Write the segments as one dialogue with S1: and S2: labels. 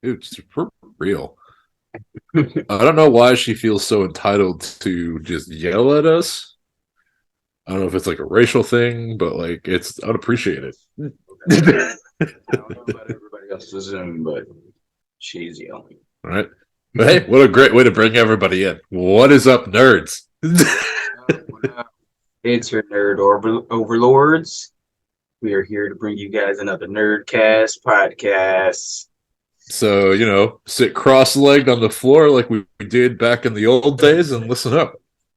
S1: Dude, it's for real. I don't know why she feels so entitled to just yell at us. I don't know if it's like a racial thing, but like it's unappreciated.
S2: I don't know about everybody else's Zoom, but she's yelling.
S1: All right. But hey, what a great way to bring everybody in. What is up, nerds?
S2: It's your overlords. We are here to bring you guys another Nerdcast podcast.
S1: So, sit cross legged on the floor like we did back in the old days and listen up.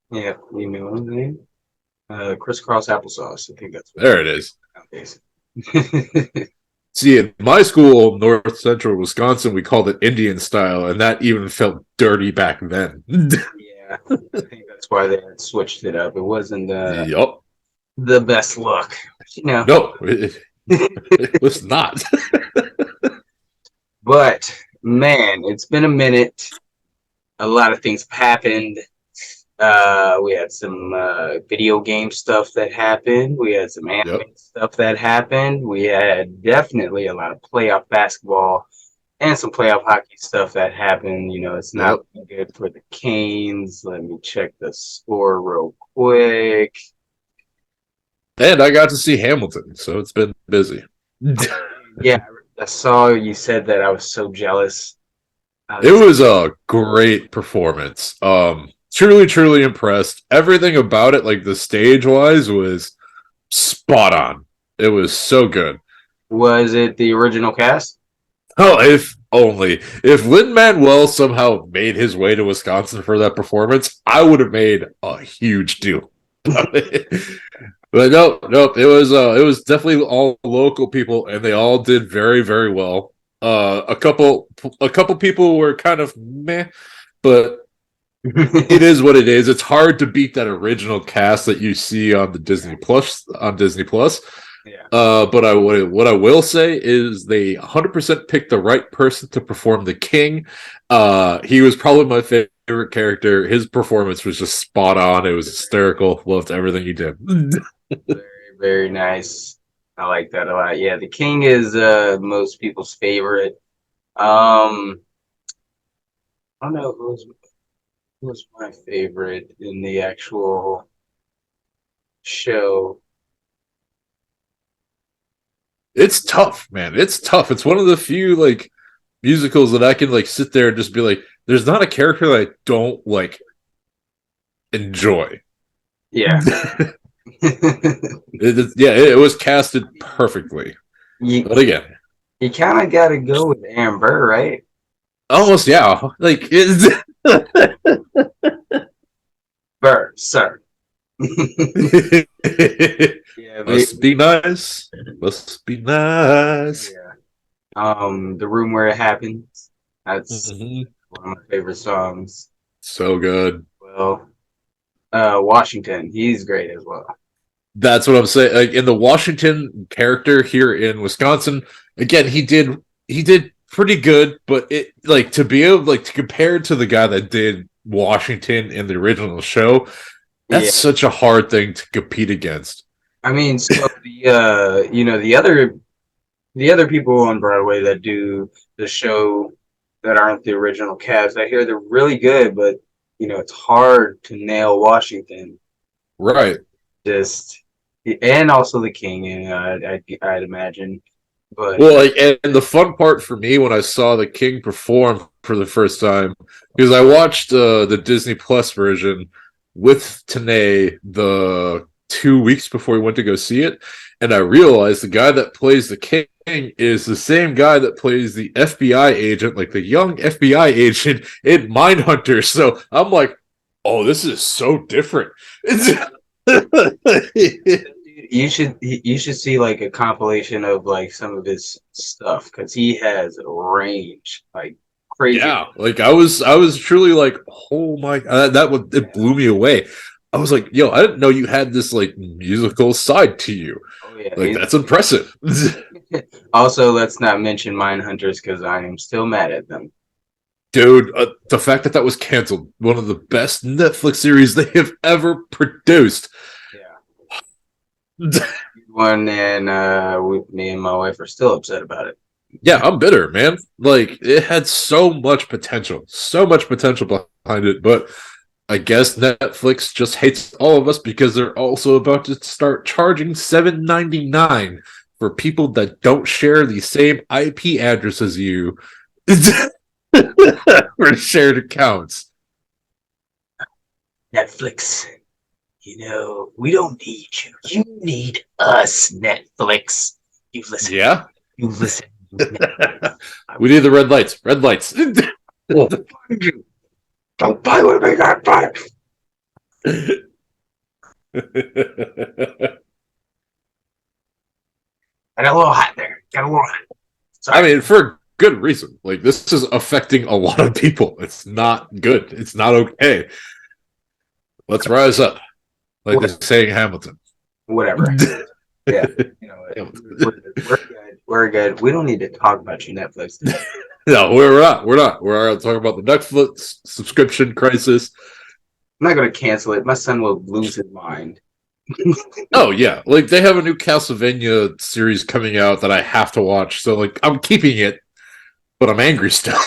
S2: Yeah, you know what I'm saying? Crisscross applesauce. I think that's what
S1: There it is.
S2: nowadays.
S1: See, in my school, North Central Wisconsin, we called it Indian style, and that even felt dirty back then.
S2: Yeah, I think that's why they had switched it up. It wasn't
S1: Yup.
S2: the best look, you know.
S1: No, it was not.
S2: But man, it's been a minute. A lot of things have happened. We had some video game stuff that happened. We had some
S1: Yep.
S2: anime stuff that happened. We had definitely a lot of playoff basketball and some playoff hockey stuff that happened. You know, it's not
S1: Yep.
S2: looking good for the Canes. Let me check the score real quick.
S1: And I got to see Hamilton, so it's been busy.
S2: Yeah, I saw you said that. I was so jealous.
S1: It was a great performance. Truly, truly impressed. Everything about it, like the stage wise, was spot on. It was so good.
S2: Was it the original cast?
S1: Oh, if only. If Lin Manuel somehow made his way to Wisconsin for that performance, I would have made a huge deal. But nope. It was definitely all local people, and they all did very, very well. A couple people were kind of meh, but it is what it is. It's hard to beat that original cast that you see on the Disney Plus.
S2: Yeah.
S1: But what I will say is they 100% picked the right person to perform the king. He was probably my favorite character. His performance was just spot on. It was hysterical. Loved everything he did.
S2: Very, very nice. I like that a lot. Yeah, the king is most people's favorite. I don't know who's my favorite in the actual show.
S1: It's tough, man. It's tough. It's one of the few like musicals that I can like sit there and just be like, there's not a character that I don't like enjoy.
S2: Yeah.
S1: It was casted perfectly.
S2: you
S1: But again,
S2: you kind of got to go with Amber, right?
S1: almost yeah. Like it's
S2: Burr, sir. Yeah,
S1: must be nice. Must be nice.
S2: yeah. The room where it happens. That's
S1: Mhm.
S2: one of my favorite songs.
S1: So good.
S2: Well, Washington, he's great as well.
S1: That's what I'm saying. Like in the Washington character here in Wisconsin, again, he did pretty good, but it like to be able like to compare to the guy that did Washington in the original show, that's
S2: Yeah,
S1: such a hard thing to compete against.
S2: I mean, so the other people on Broadway that do the show that aren't the original cast, I hear they're really good, but it's hard to nail Washington.
S1: Right.
S2: Just and also the King, and I'd imagine, but
S1: Well, like, and the fun part for me when I saw the King perform for the first time, because I watched the Disney Plus version with Tanae the 2 weeks before we went to go see it, and I realized the guy that plays the King is the same guy that plays the FBI agent, like the young FBI agent in Mindhunter. So I'm like, oh, this is so different.
S2: you should see like a compilation of like some of his stuff because he has range like crazy.
S1: Yeah, like I was truly like, oh my, it blew me away. I was like, yo, I didn't know you had this like musical side to you.
S2: Oh yeah.
S1: Like that's impressive.
S2: Also, let's not mention Mindhunters because I am still mad at them.
S1: Dude, the fact that was canceled, one of the best Netflix series they have ever produced.
S2: Yeah. One and me and my wife are still upset about it.
S1: Yeah, I'm bitter, man. Like it had so much potential behind it, but I guess Netflix just hates all of us because they're also about to start charging $7.99 for people that don't share the same IP address as you for shared accounts.
S2: Netflix. We don't need you. You need us, Netflix. You listen.
S1: Yeah,
S2: You listen. I
S1: we need the red lights. Red lights.
S2: will find you. Don't play with me that time. I got a little hot there. Got a little hot.
S1: I
S2: Sorry.
S1: mean, for good reason. Like this is affecting a lot of people. It's not good. It's not okay. Let's rise up, like they say in Hamilton.
S2: Whatever. Yeah. We're good. We're good. We don't need to talk about you, Netflix.
S1: No, we're not. We're not. We're talking about the Netflix subscription crisis.
S2: I'm not going to cancel it. My son will lose his mind.
S1: Oh yeah, like they have a new Castlevania series coming out that I have to watch. So like I'm keeping it, but I'm angry still.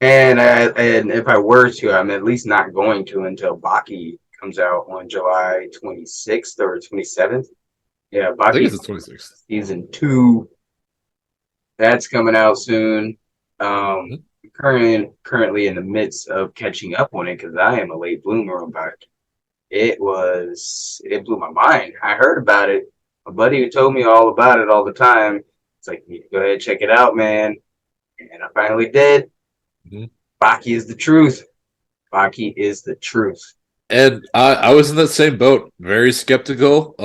S2: And if I were to, I'm at least not going to until Baki comes out on July 26th or 27th. Yeah,
S1: I think
S2: Baki
S1: it's the 26th.
S2: season 2. That's coming out soon. Currently in the midst of catching up on it because I am a late bloomer on Baki. It blew my mind. I heard about it. My buddy who told me all about it all the time. It's like, you need to go ahead and check it out, man. And I finally did.
S1: Mm-hmm.
S2: Baki is the truth. Baki is the truth.
S1: And I was in that same boat, very skeptical.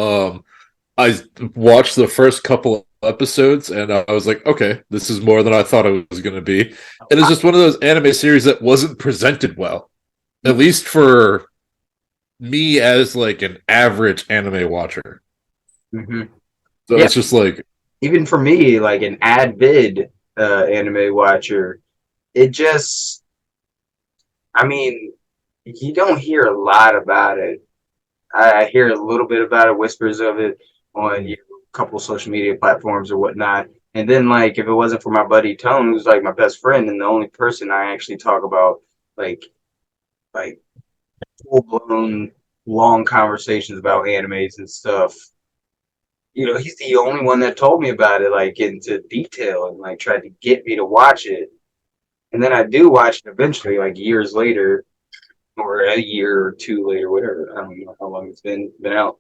S1: I watched the first couple episodes and I was like, okay, this is more than I thought it was going to be. It is just one of those anime series that wasn't presented well, at least for me as like an average anime watcher.
S2: Mm-hmm.
S1: So
S2: Yeah,
S1: it's just like,
S2: even for me, like an avid anime watcher, it just, I mean, you don't hear a lot about it. I hear a little bit about it, whispers of it on a couple social media platforms or whatnot. And then, like, if it wasn't for my buddy Tone, who's like my best friend and the only person I actually talk about, like, like full blown long conversations about animes and stuff. He's the only one that told me about it, like into detail and like tried to get me to watch it. And then I do watch it eventually, like years later, or a year or two later, whatever. I don't know how long it's been out.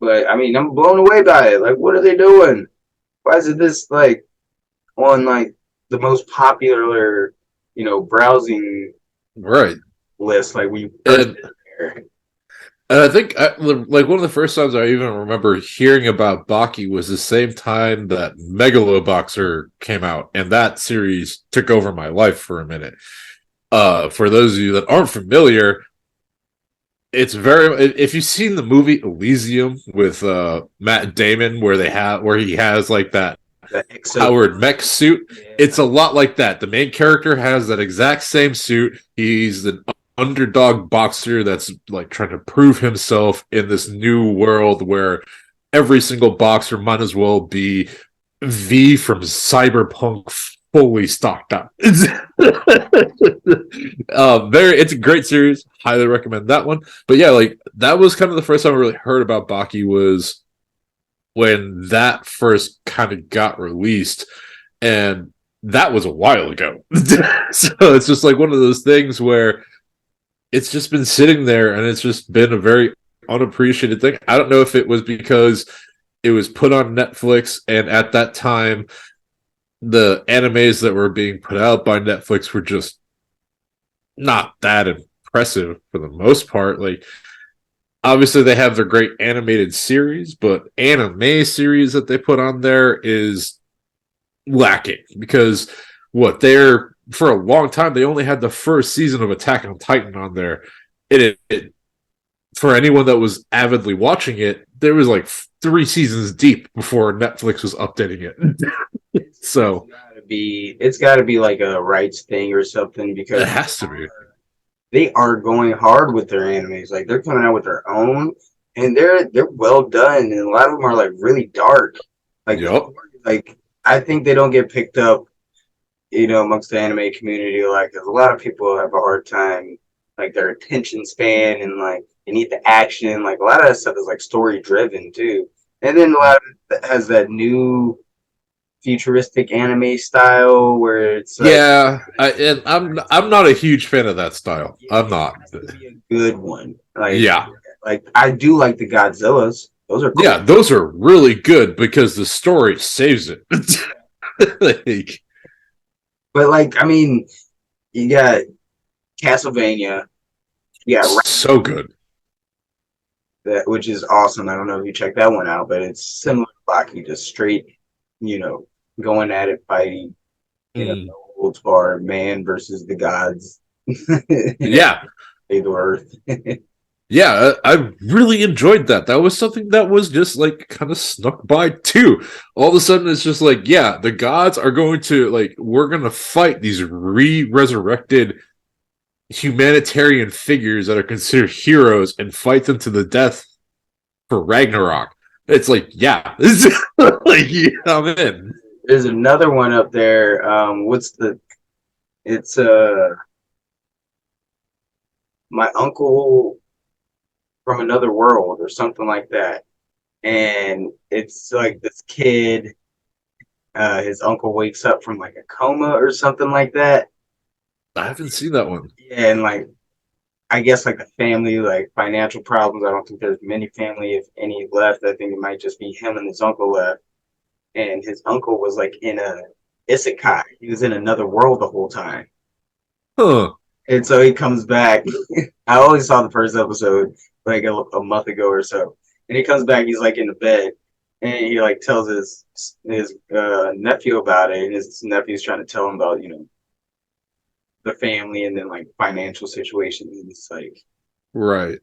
S2: But I mean, I'm blown away by it. Like, what are they doing? Why is it this like on like the most popular, browsing
S1: right.
S2: list? Like we first
S1: And I think like one of the first times I even remember hearing about Baki was the same time that Megaloboxer came out, and that series took over my life for a minute. For those of you that aren't familiar, it's very if you've seen the movie Elysium with Matt Damon where he has like that powered mech suit. It's a lot like that. The main character has that exact same suit. He's the underdog boxer that's like trying to prove himself in this new world where every single boxer might as well be V from Cyberpunk fully stocked up. It's a great series. Highly recommend that one. But yeah, like that was kind of the first time I really heard about Baki was when that first kind of got released, and that was a while ago. So it's just like one of those things where it's just been sitting there and it's just been a very unappreciated thing. I don't know if it was because it was put on Netflix and at that time the animes that were being put out by Netflix were just not that impressive for the most part. Like obviously they have their great animated series, but anime series that they put on there is lacking because they're for a long time they only had the first season of Attack on Titan on there. It for anyone that was avidly watching it, there was like 3 seasons deep before Netflix was updating it. So
S2: it's got to be like a rights thing or something because
S1: it has to be.
S2: they are going hard with their animes. Like they're coming out with their own, and they're well done, and a lot of them are like really dark. Like
S1: Yep.
S2: like I think they don't get picked up, amongst the anime community, like, 'cause a lot of people have a hard time, like, their attention span, and like they need the action. Like a lot of that stuff is like story driven too, and then a lot of it has that new futuristic anime style where it's like,
S1: Yeah, and I'm not a huge fan of that style.
S2: yeah,
S1: I'm
S2: it
S1: not.
S2: has to be a good one.
S1: Yeah,
S2: Like I do like the Godzillas; those are
S1: yeah,
S2: cool.
S1: those are really good because the story saves it. Like,
S2: But like, I mean, you got Castlevania, you got
S1: so good.
S2: that, which is awesome. I don't know if you checked that one out, but it's similar to Baki, just straight, you know, going at it, fighting,
S1: Mm,
S2: no holds barred, man versus the gods,
S1: yeah,
S2: the earth.
S1: yeah, I really enjoyed that. That was something that was just like kind of snuck by too. All of a sudden, it's just like, yeah, the gods are going to like we're gonna fight these re-resurrected humanitarian figures that are considered heroes and fight them to the death for Ragnarok. It's like, yeah, like yeah, I'm in.
S2: There's another one up there. What's the? It's my uncle from another world or something like that, and it's like this kid. His uncle wakes up from like a coma or something like that.
S1: I haven't seen that one.
S2: Yeah, and like I guess like the family, like financial problems. I don't think there's many family, if any, left. I think it might just be him and his uncle left. And his uncle was like in a isekai. He was in another world the whole time.
S1: Huh.
S2: And so he comes back. I only saw the first episode like a month ago or so. And he comes back, he's like in the bed, and he like tells his nephew about it, and his nephew's trying to tell him about, the family and then like financial situations. And it's like
S1: Right.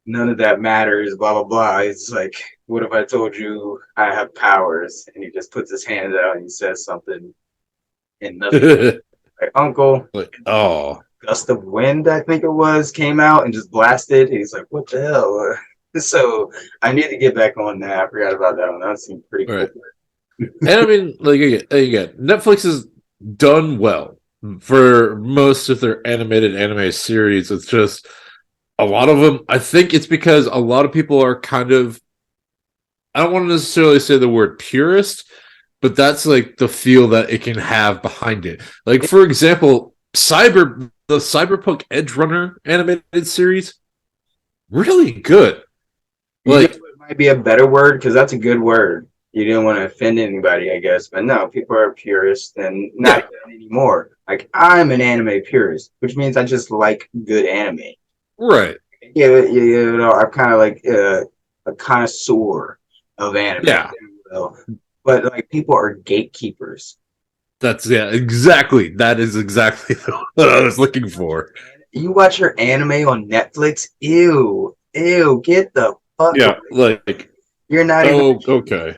S2: none of that matters, blah blah blah. It's like, what if I told you I have powers? And he just puts his hand out and he says something, and nothing.
S1: Like,
S2: Like, uncle,
S1: oh.
S2: gust of wind, I think it was, came out and just blasted. He's like, what the hell? So I need to get back on that. I forgot about that one. That seemed pretty cool.
S1: Right. And I mean, like again, Netflix has done well for most of their animated anime series. It's just a lot of them. I think it's because a lot of people are kind of. I don't want to necessarily say the word purist, but that's like the feel that it can have behind it. Like for example, the Cyberpunk Edge Runner animated series, really good.
S2: You know,
S1: Like,
S2: it might be a better word because that's a good word. You didn't want to offend anybody, I guess. But no, people are purists and not
S1: yeah,
S2: even anymore. Like, I'm an anime purist, which means I just like good anime.
S1: right.
S2: Yeah, I'm kind of like a connoisseur of anime.
S1: Yeah,
S2: But like, people are gatekeepers.
S1: that's yeah, exactly. That is exactly what I was looking for.
S2: You watch your anime on Netflix? Ew, ew, get the fuck away.
S1: Yeah, like
S2: You're not even.
S1: oh, okay,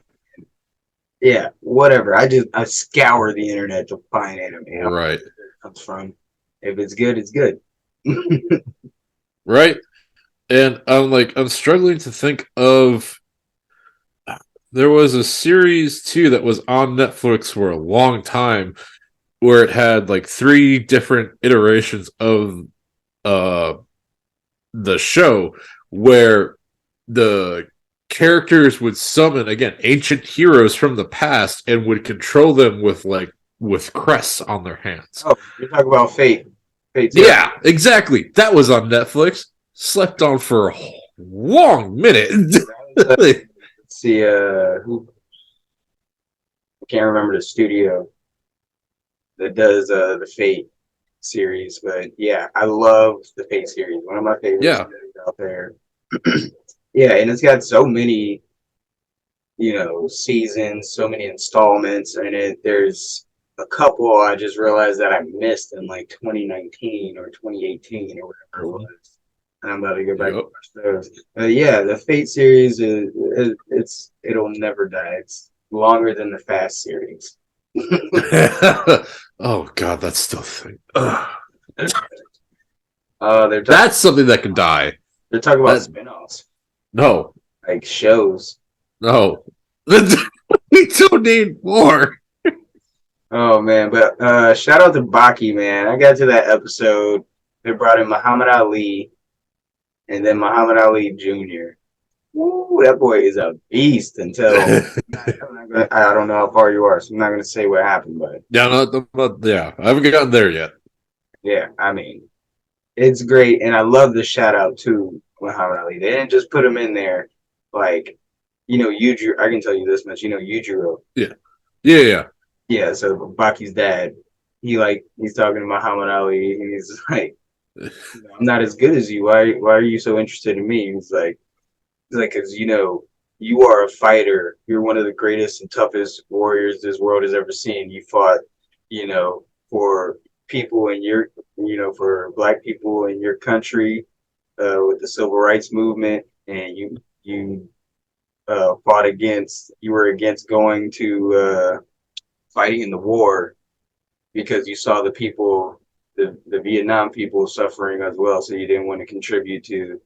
S2: Yeah, whatever. I scour the internet to find anime. I don't know
S1: right,
S2: where it comes from. If it's good, it's good.
S1: right. And I'm struggling to think of. There was a series too that was on Netflix for a long time where it had like three different iterations of uh the show where the characters would summon again ancient heroes from the past and would control them with crests on their hands.
S2: Oh, you're talking about Fate. Fate Zero.
S1: Yeah, exactly. That was on Netflix. Slept on for a long minute.
S2: Let's see, who, I can't remember the studio that does the Fate series, but yeah, I love the Fate series. One of my favorite
S1: Yeah.
S2: series out there. Yeah, and it's got so many, seasons, so many installments, and there's a couple I just realized that I missed in like 2019 or 2018 or whatever it was. And I'm about to go back and
S1: Yep.
S2: watch those. Yeah, the Fate series it'll never die. It's longer than the Fast series.
S1: Oh god, that's still a thing.
S2: They're
S1: That's something that can die.
S2: talking about
S1: That
S2: spinoffs,
S1: no,
S2: like shows.
S1: no. We don't need more.
S2: Oh man, but shout out to Baki, man. I got to that episode. They brought in Muhammad Ali and then Muhammad Ali Jr. Woo, that boy is a beast until I don't know how far you are, so I'm not gonna say what happened, but
S1: Yeah, yeah, I haven't gotten there yet.
S2: yeah, I mean, it's great, and I love the shout out to Muhammad Ali. They didn't just put him in there, like Yujiro. I can tell you this much, Yujiro.
S1: Yeah, yeah,
S2: Yeah, so Baki's dad, he's talking to Muhammad Ali, and he's like,
S1: yeah.
S2: I'm not as good as you. Why are you so interested in me? He's like, because you are a fighter. You're one of the greatest and toughest warriors this world has ever seen. You fought, for people in for black people in your country, with the civil rights movement, and you you were against going to fighting in the war because you saw the Vietnam people suffering as well. So you didn't want to contribute to,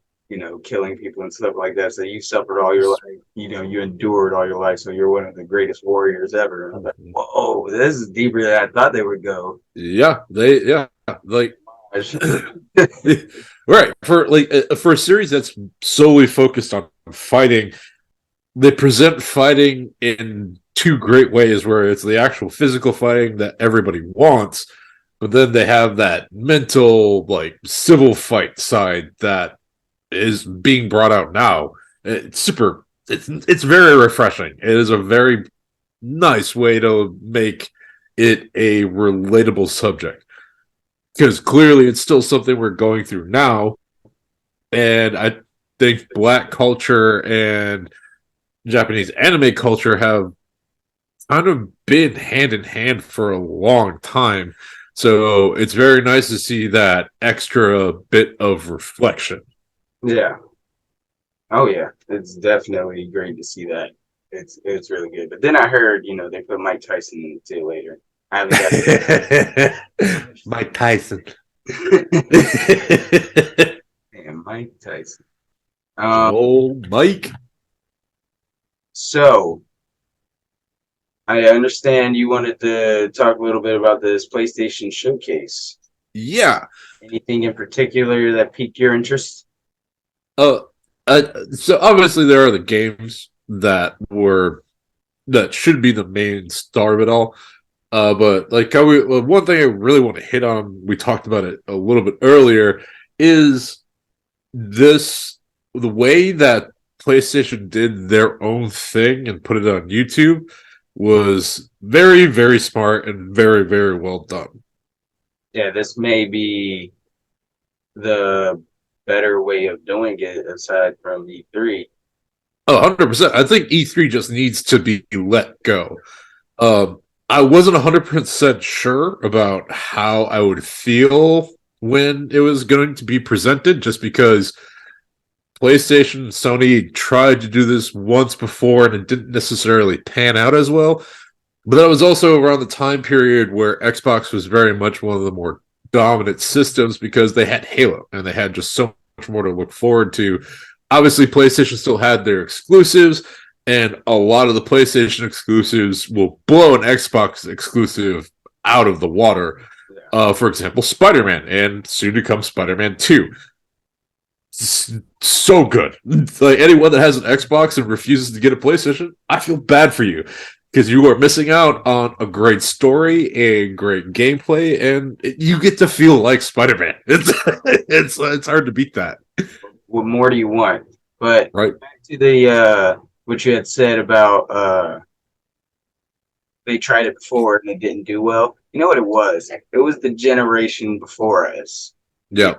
S2: killing people and stuff like that. So you suffered all your life, you endured all your life. So you're one of the greatest warriors ever. And I was like, whoa, this is deeper than I thought they would go.
S1: Yeah, like right for a series that's solely focused on fighting. They present fighting in two great ways, where it's the actual physical fighting that everybody wants, but then they have that mental, like civil fight side that is being brought out now. It's super. It's very refreshing. It is a very nice way to make it a relatable subject, because clearly it's still something we're going through now, and I think Black culture and Japanese anime culture have kind of been hand in hand for a long time. So it's very nice to see that extra bit of reflection.
S2: Yeah. Oh yeah. It's definitely great to see that. It's really good. But then I heard, they put Mike Tyson in it too later. I haven't got
S1: Mike Tyson.
S2: Damn, Mike Tyson.
S1: Oh, Mike.
S2: So I understand you wanted to talk a little bit about this PlayStation Showcase.
S1: Yeah.
S2: Anything in particular that piqued your interest?
S1: Uh, so obviously there are the games that should be the main star of it all. But like one thing I really want to hit on, we talked about it a little bit earlier, is the way that PlayStation did their own thing and put it on YouTube was very, very smart and very, very well done.
S2: Yeah, this may be the better way of doing it aside from E3.
S1: Oh, 100%. I think E3 just needs to be let go. I wasn't 100% sure about how I would feel when it was going to be presented, just because PlayStation and Sony tried to do this once before and it didn't necessarily pan out as well. But that was also around the time period where Xbox was very much one of the more dominant systems, because they had Halo and they had just so much more to look forward to. Obviously, PlayStation still had their exclusives, and a lot of the PlayStation exclusives will blow an Xbox exclusive out of the water. For example, Spider-Man and soon to come Spider-Man 2. So good. Like, anyone that has an Xbox and refuses to get a PlayStation, I feel bad for you, because you are missing out on a great story, a great gameplay, and you get to feel like Spider-Man. It's hard to beat that.
S2: What more do you want? But
S1: Right.
S2: back to the what you had said about they tried it before and it didn't do well. You know what it was? It was the generation before us.
S1: Yeah.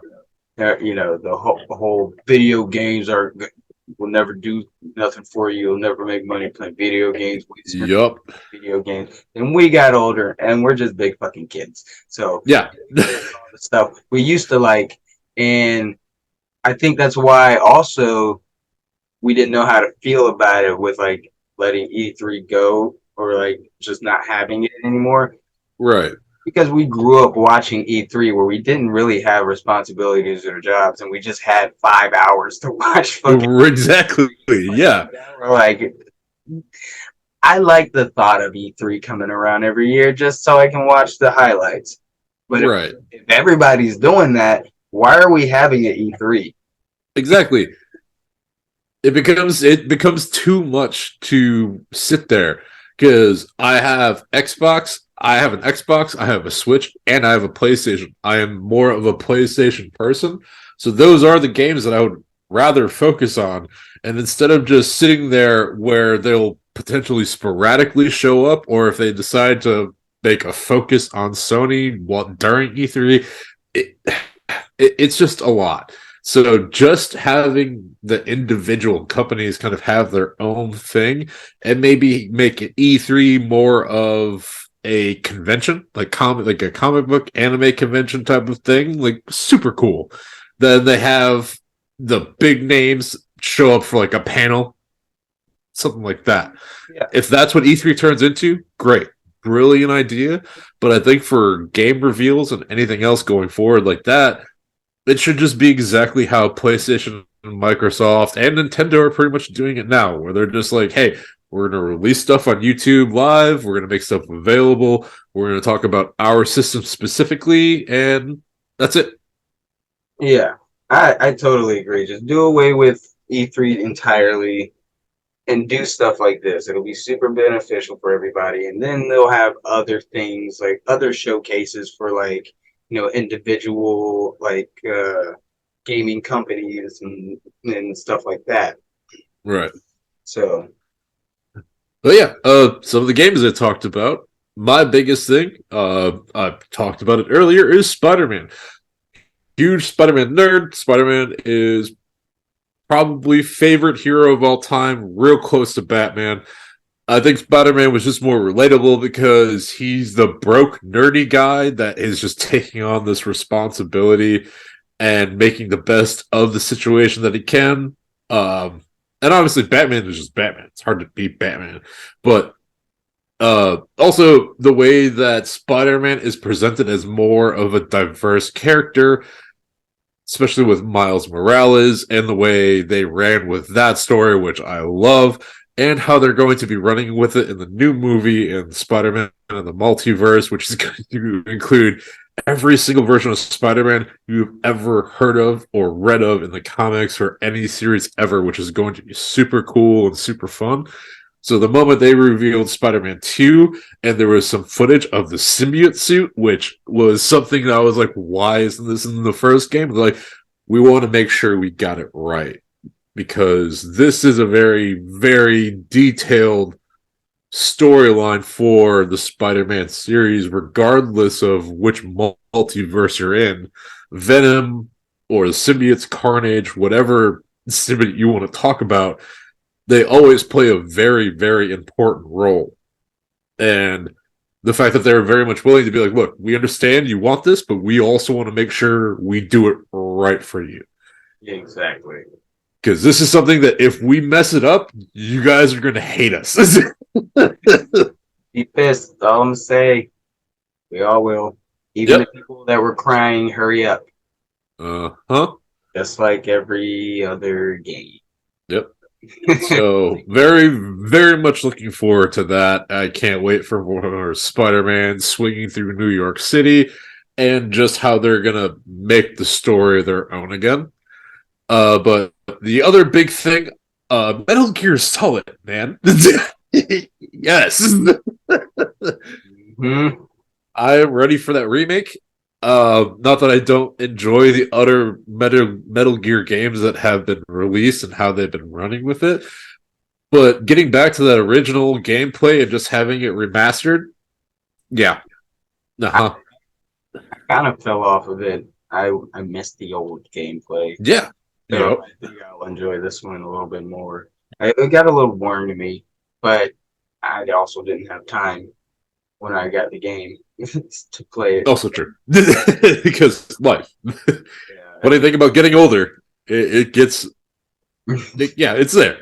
S2: The whole video games will never do nothing for you. You'll never make money playing video games.
S1: Yup.
S2: Video games. And we got older and we're just big fucking kids. So
S1: Yeah.
S2: all the stuff we used to like, and I think that's why also we didn't know how to feel about it with like letting E3 go or like just not having it anymore.
S1: Right.
S2: Because we grew up watching E3 where we didn't really have responsibilities or jobs and we just had 5 hours to watch fucking
S1: Exactly. Yeah.
S2: we're like I like the thought of E3 coming around every year just so I can watch the highlights. But
S1: Right.
S2: if everybody's doing that, why are we having an E3?
S1: Exactly. It becomes too much to sit there because I have Xbox, I have an Xbox, I have a Switch, and I have a PlayStation. I am more of a PlayStation person, so those are the games that I would rather focus on. And instead of just sitting there where they'll potentially sporadically show up, or if they decide to make a focus on Sony during E3, it, it's just a lot. So just having the individual companies kind of have their own thing and maybe make it E3 more of a convention, like a comic book anime convention type of thing, like super cool. Then they have the big names show up for like a panel, something like that.
S2: Yeah.
S1: If that's what E3 turns into, great. Brilliant idea. But I think for game reveals and anything else going forward like that, it should just be exactly how PlayStation, Microsoft, and Nintendo are pretty much doing it now, where they're just like, hey, we're going to release stuff on YouTube live, we're going to make stuff available, we're going to talk about our system specifically, and that's it.
S2: Yeah, I totally agree. Just do away with E3 entirely and do stuff like this. It'll be super beneficial for everybody. And then they'll have other things like other showcases for like, individual like gaming companies and stuff like that.
S1: Right.
S2: So
S1: But yeah, some of the games I talked about, my biggest thing, I talked about it earlier, is Spider-Man. Huge Spider-Man nerd. Spider-Man is probably favorite hero of all time, real close to Batman. I think Spider-Man was just more relatable because he's the broke, nerdy guy that is just taking on this responsibility and making the best of the situation that he can. And obviously, Batman is just Batman. It's hard to beat Batman. But also, the way that Spider-Man is presented as more of a diverse character, especially with Miles Morales and the way they ran with that story, which I love, and how they're going to be running with it in the new movie in Spider-Man and the Multiverse, which is going to include every single version of Spider-Man you've ever heard of or read of in the comics or any series ever, which is going to be super cool and super fun. So the moment they revealed Spider-Man 2 and there was some footage of the symbiote suit, which was something that I was like, why isn't this in the first game? They're like, we want to make sure we got it right because this is a very, very detailed storyline for the Spider-Man series, regardless of which multiverse you're in. Venom or the symbiotes, Carnage, whatever symbiote you want to talk about, they always play a very, very important role. And the fact that they're very much willing to be like, look, we understand you want this, but we also want to make sure we do it right for you.
S2: exactly.
S1: Because this is something that if we mess it up, you guys are going to hate us.
S2: Be pissed. That's all I'm say. We all will. Even the
S1: Yep.
S2: people that were crying, hurry up.
S1: Huh.
S2: Just like every other game.
S1: Yep. So very, very much looking forward to that. I can't wait for more Spider-Man swinging through New York City and just how they're gonna make the story their own again. But the other big thing, Metal Gear Solid, man. Yes.
S2: hmm
S1: I am ready for that remake. Not that I don't enjoy the other Metal Gear games that have been released and how they've been running with it, but getting back to that original gameplay and just having it remastered, yeah,
S2: I,
S1: uh-huh,
S2: I kind of fell off of it. I missed the old gameplay.
S1: yeah,
S2: So
S1: yep.
S2: I think I'll enjoy this one a little bit more. It got a little boring to me, but I also didn't have time when I got the game to play it.
S1: Also true because life.
S2: Yeah,
S1: What do you think about getting older? It gets, yeah, it's there.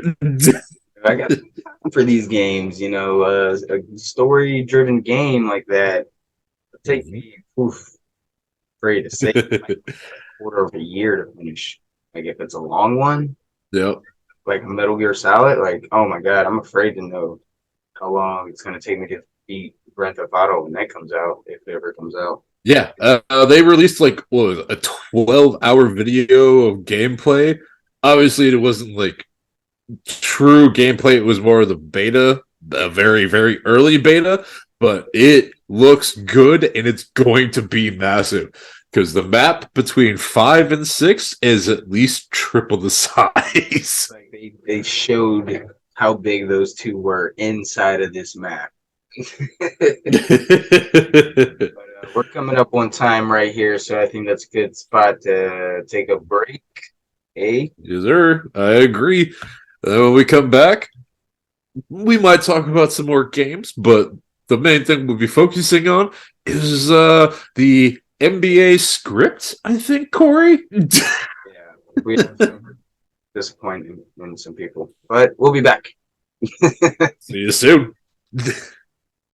S2: I got time for these games. A story-driven game like that would take
S1: Mhm.
S2: me, afraid to say, like a quarter of a year to finish. Like if it's a long one,
S1: Yep.
S2: like Metal Gear Solid, like oh my god, I'm afraid to know. how long it's going to take me to beat Grand Theft Auto when that comes out, if it ever comes out.
S1: Yeah, they released like what was it, a 12-hour video of gameplay. Obviously, it wasn't like true gameplay. It was more of the beta, a very, very early beta, but it looks good and it's going to be massive because the map between 5 and 6 is at least triple the size.
S2: Like they showed how big those two were inside of this map. But we're coming up on time right here, so I think that's a good spot to take a break. Hey,
S1: Yes, sir. I agree. And then when we come back, we might talk about some more games, but the main thing we'll be focusing on is the NBA script, I think, Corey.
S2: yeah, we have some disappointment in some people, but we'll be back.
S1: See you soon.